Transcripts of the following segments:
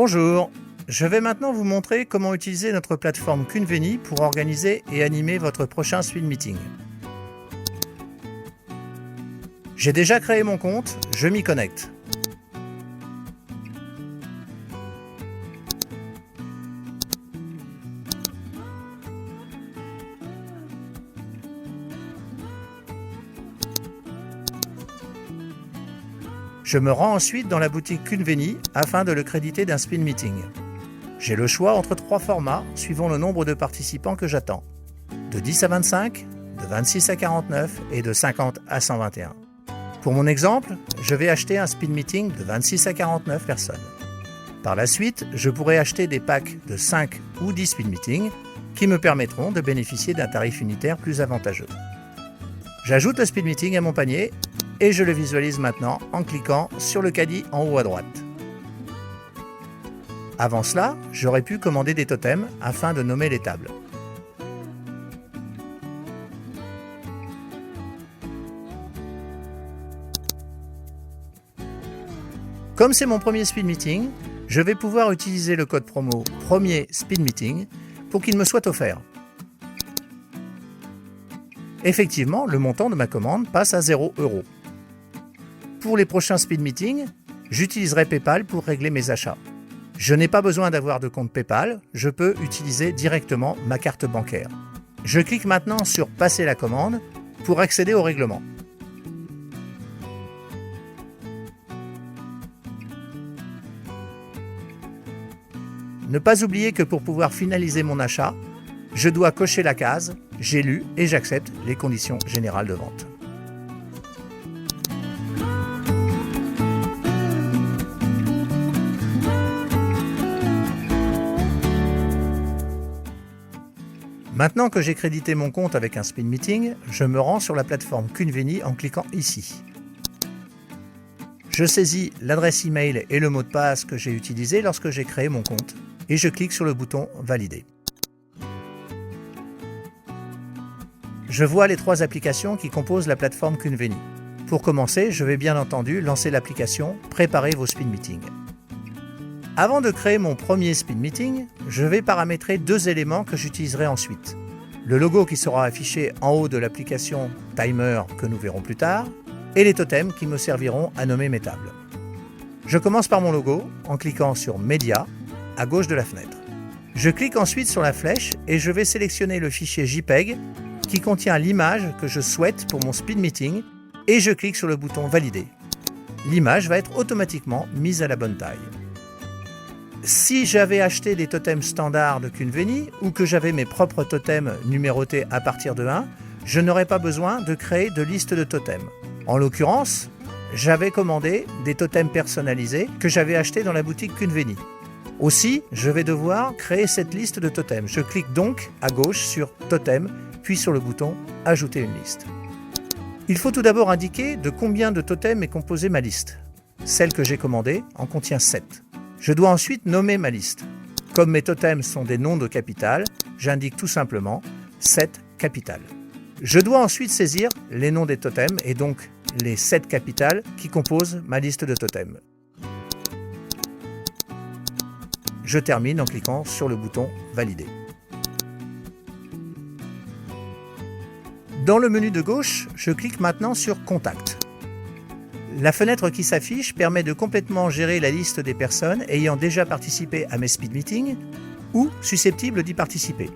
Bonjour, je vais maintenant vous montrer comment utiliser notre plateforme Kunveni pour organiser et animer votre prochain speed meeting. J'ai déjà créé mon compte, je m'y connecte. Je me rends ensuite dans la boutique Kunveni afin de le créditer d'un speed meeting. J'ai le choix entre 3 formats suivant le nombre de participants que j'attends. De 10 à 25, de 26 à 49 et de 50 à 121. Pour mon exemple, je vais acheter un speed meeting de 26 à 49 personnes. Par la suite, je pourrai acheter des packs de 5 ou 10 speed meetings qui me permettront de bénéficier d'un tarif unitaire plus avantageux. J'ajoute le speed meeting à mon panier et je le visualise maintenant en cliquant sur le caddie en haut à droite. Avant cela, j'aurais pu commander des totems afin de nommer les tables. Comme c'est mon premier speed meeting, je vais pouvoir utiliser le code promo premier speed meeting pour qu'il me soit offert. Effectivement, le montant de ma commande passe à 0 €. Pour les prochains speed meetings, j'utiliserai PayPal pour régler mes achats. Je n'ai pas besoin d'avoir de compte PayPal, je peux utiliser directement ma carte bancaire. Je clique maintenant sur Passer la commande pour accéder au règlement. Ne pas oublier que pour pouvoir finaliser mon achat, je dois cocher la case « J'ai lu et j'accepte les conditions générales de vente ». Maintenant que j'ai crédité mon compte avec un speed meeting, je me rends sur la plateforme Kunveni en cliquant ici. Je saisis l'adresse email et le mot de passe que j'ai utilisé lorsque j'ai créé mon compte et je clique sur le bouton Valider. Je vois les 3 applications qui composent la plateforme Kunveni. Pour commencer, je vais bien entendu lancer l'application Préparer vos speed meetings. Avant de créer mon premier speed meeting, je vais paramétrer 2 éléments que j'utiliserai ensuite. Le logo qui sera affiché en haut de l'application Timer que nous verrons plus tard, et les totems qui me serviront à nommer mes tables. Je commence par mon logo en cliquant sur Média à gauche de la fenêtre. Je clique ensuite sur la flèche et je vais sélectionner le fichier JPEG qui contient l'image que je souhaite pour mon speed meeting et je clique sur le bouton Valider. L'image va être automatiquement mise à la bonne taille. Si j'avais acheté des totems standards de Kunveni ou que j'avais mes propres totems numérotés à partir de 1, je n'aurais pas besoin de créer de liste de totems. En l'occurrence, j'avais commandé des totems personnalisés que j'avais achetés dans la boutique Kunveni. Aussi, je vais devoir créer cette liste de totems. Je clique donc à gauche sur Totem, puis sur le bouton Ajouter une liste. Il faut tout d'abord indiquer de combien de totems est composée ma liste. Celle que j'ai commandée en contient 7. Je dois ensuite nommer ma liste. Comme mes totems sont des noms de capitales, j'indique tout simplement 7 capitales. Je dois ensuite saisir les noms des totems et donc les 7 capitales qui composent ma liste de totems. Je termine en cliquant sur le bouton Valider. Dans le menu de gauche, je clique maintenant sur Contact. La fenêtre qui s'affiche permet de complètement gérer la liste des personnes ayant déjà participé à mes speed meetings ou susceptibles d'y participer.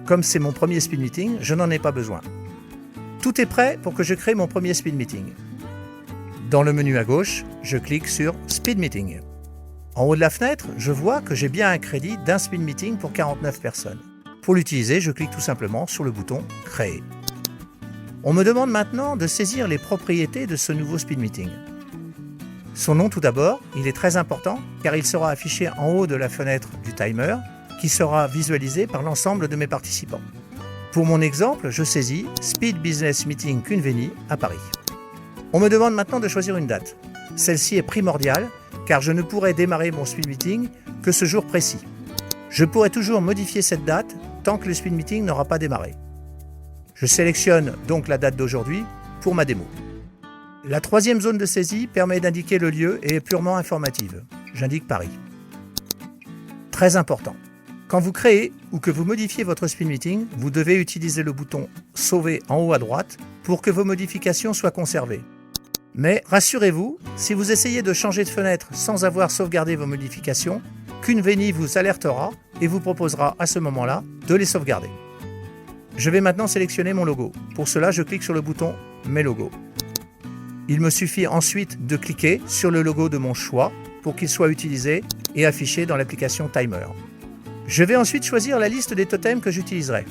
Comme c'est mon premier speed meeting, je n'en ai pas besoin. Tout est prêt pour que je crée mon premier speed meeting. Dans le menu à gauche, je clique sur Speed Meeting. En haut de la fenêtre, je vois que j'ai bien un crédit d'un speed meeting pour 49 personnes. Pour l'utiliser, je clique tout simplement sur le bouton Créer. On me demande maintenant de saisir les propriétés de ce nouveau speed meeting. Son nom tout d'abord, il est très important car il sera affiché en haut de la fenêtre du timer qui sera visualisé par l'ensemble de mes participants. Pour mon exemple, je saisis Speed Business Meeting Kunveni à Paris. On me demande maintenant de choisir une date. Celle-ci est primordiale car je ne pourrai démarrer mon speed meeting que ce jour précis. Je pourrai toujours modifier cette date tant que le speed meeting n'aura pas démarré. Je sélectionne donc la date d'aujourd'hui pour ma démo. La 3e zone de saisie permet d'indiquer le lieu et est purement informative. J'indique Paris. Très important. Quand vous créez ou que vous modifiez votre Speed Meeting, vous devez utiliser le bouton « Sauver » en haut à droite pour que vos modifications soient conservées. Mais rassurez-vous, si vous essayez de changer de fenêtre sans avoir sauvegardé vos modifications, Kunveni vous alertera et vous proposera à ce moment-là de les sauvegarder. Je vais maintenant sélectionner mon logo. Pour cela, je clique sur le bouton « Mes logos ». Il me suffit ensuite de cliquer sur le logo de mon choix pour qu'il soit utilisé et affiché dans l'application Timer. Je vais ensuite choisir la liste des totems que j'utiliserai.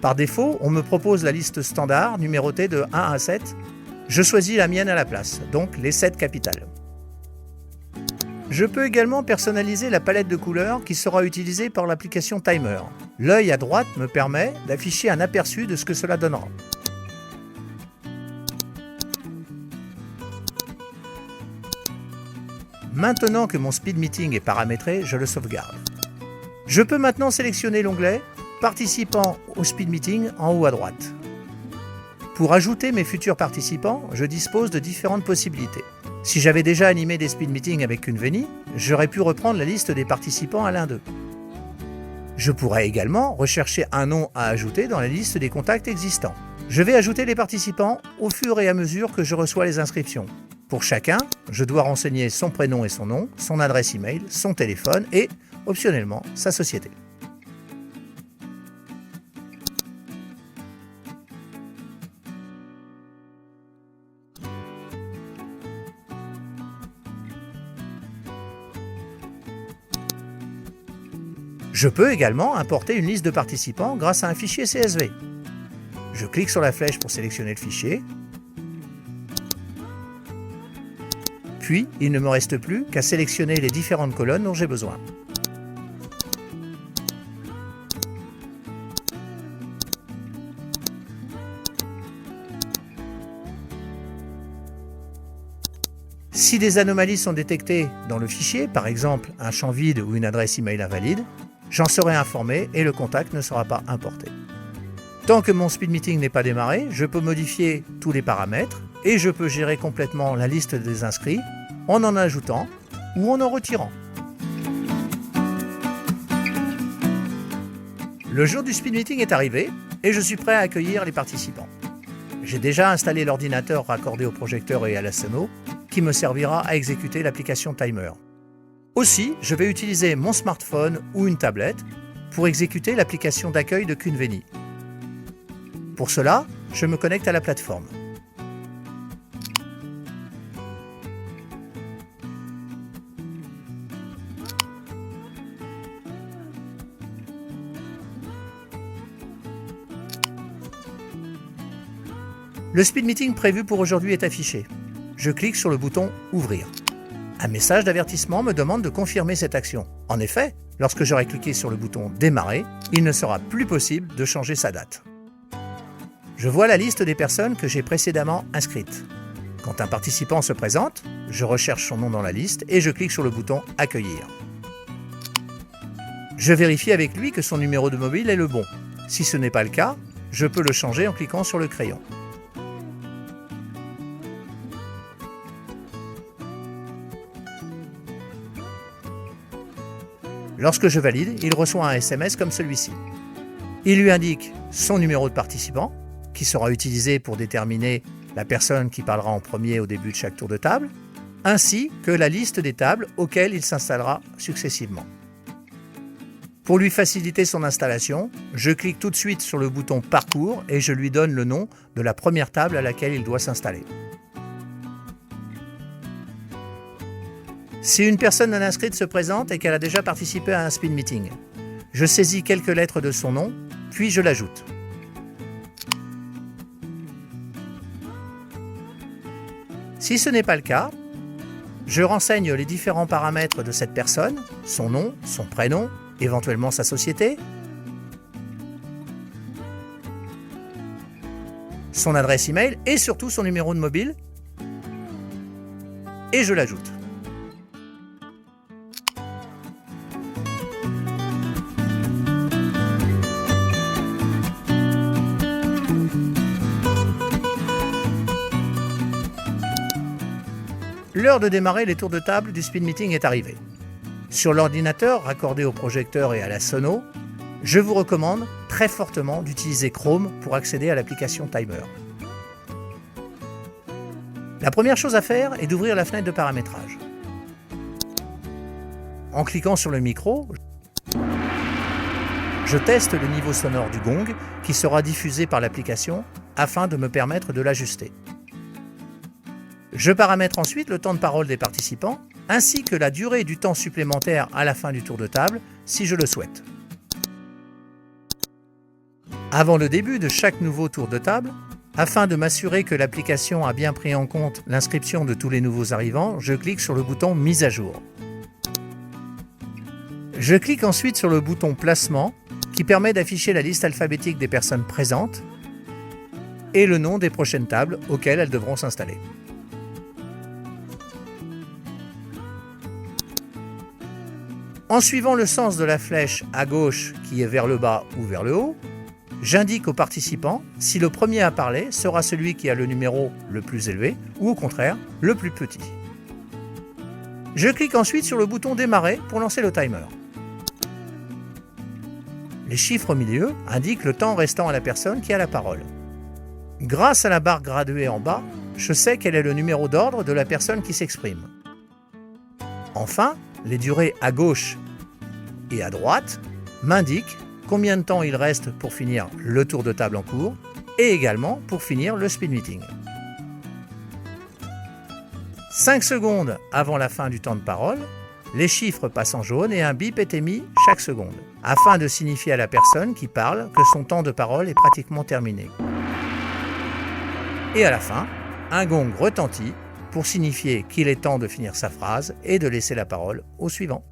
Par défaut, on me propose la liste standard numérotée de 1 à 7. Je choisis la mienne à la place, donc les 7 capitales. Je peux également personnaliser la palette de couleurs qui sera utilisée par l'application Timer. L'œil à droite me permet d'afficher un aperçu de ce que cela donnera. Maintenant que mon Speed Meeting est paramétré, je le sauvegarde. Je peux maintenant sélectionner l'onglet « Participants au Speed Meeting » en haut à droite. Pour ajouter mes futurs participants, je dispose de différentes possibilités. Si j'avais déjà animé des Speed Meetings avec Kunveni, j'aurais pu reprendre la liste des participants à l'un d'eux. Je pourrais également rechercher un nom à ajouter dans la liste des contacts existants. Je vais ajouter les participants au fur et à mesure que je reçois les inscriptions. Pour chacun, je dois renseigner son prénom et son nom, son adresse email, son téléphone et, optionnellement, sa société. Je peux également importer une liste de participants grâce à un fichier CSV. Je clique sur la flèche pour sélectionner le fichier. Puis, il ne me reste plus qu'à sélectionner les différentes colonnes dont j'ai besoin. Si des anomalies sont détectées dans le fichier, par exemple un champ vide ou une adresse email invalide, j'en serai informé et le contact ne sera pas importé. Tant que mon Speed Meeting n'est pas démarré, je peux modifier tous les paramètres et je peux gérer complètement la liste des inscrits en ajoutant ou en retirant. Le jour du Speed Meeting est arrivé et je suis prêt à accueillir les participants. J'ai déjà installé l'ordinateur raccordé au projecteur et à la sono qui me servira à exécuter l'application Timer. Aussi, je vais utiliser mon smartphone ou une tablette pour exécuter l'application d'accueil de Kunveni. Pour cela, je me connecte à la plateforme. Le Speed Meeting prévu pour aujourd'hui est affiché. Je clique sur le bouton « Ouvrir ». Un message d'avertissement me demande de confirmer cette action. En effet, lorsque j'aurai cliqué sur le bouton « Démarrer », il ne sera plus possible de changer sa date. Je vois la liste des personnes que j'ai précédemment inscrites. Quand un participant se présente, je recherche son nom dans la liste et je clique sur le bouton « Accueillir ». Je vérifie avec lui que son numéro de mobile est le bon. Si ce n'est pas le cas, je peux le changer en cliquant sur le crayon. Lorsque je valide, il reçoit un SMS comme celui-ci. Il lui indique son numéro de participant, qui sera utilisé pour déterminer la personne qui parlera en premier au début de chaque tour de table, ainsi que la liste des tables auxquelles il s'installera successivement. Pour lui faciliter son installation, je clique tout de suite sur le bouton « Parcours » et je lui donne le nom de la première table à laquelle il doit s'installer. Si une personne non inscrite se présente et qu'elle a déjà participé à un Speed Meeting, je saisis quelques lettres de son nom, puis je l'ajoute. Si ce n'est pas le cas, je renseigne les différents paramètres de cette personne, son nom, son prénom, éventuellement sa société, son adresse email et surtout son numéro de mobile, et je l'ajoute. L'heure de démarrer les tours de table du Speed Meeting est arrivée. Sur l'ordinateur raccordé au projecteur et à la sono, je vous recommande très fortement d'utiliser Chrome pour accéder à l'application Timer. La première chose à faire est d'ouvrir la fenêtre de paramétrage. En cliquant sur le micro, je teste le niveau sonore du gong qui sera diffusé par l'application afin de me permettre de l'ajuster. Je paramètre ensuite le temps de parole des participants ainsi que la durée du temps supplémentaire à la fin du tour de table si je le souhaite. Avant le début de chaque nouveau tour de table, afin de m'assurer que l'application a bien pris en compte l'inscription de tous les nouveaux arrivants, je clique sur le bouton Mise à jour. Je clique ensuite sur le bouton Placement qui permet d'afficher la liste alphabétique des personnes présentes et le nom des prochaines tables auxquelles elles devront s'installer. En suivant le sens de la flèche à gauche qui est vers le bas ou vers le haut, j'indique aux participants si le premier à parler sera celui qui a le numéro le plus élevé ou au contraire le plus petit. Je clique ensuite sur le bouton Démarrer pour lancer le timer. Les chiffres au milieu indiquent le temps restant à la personne qui a la parole. Grâce à la barre graduée en bas, je sais quel est le numéro d'ordre de la personne qui s'exprime. Enfin, les durées à gauche et à droite m'indiquent combien de temps il reste pour finir le tour de table en cours et également pour finir le speed meeting. 5 secondes avant la fin du temps de parole, les chiffres passent en jaune et un bip est émis chaque seconde, afin de signifier à la personne qui parle que son temps de parole est pratiquement terminé. Et à la fin, un gong retentit pour signifier qu'il est temps de finir sa phrase et de laisser la parole au suivant.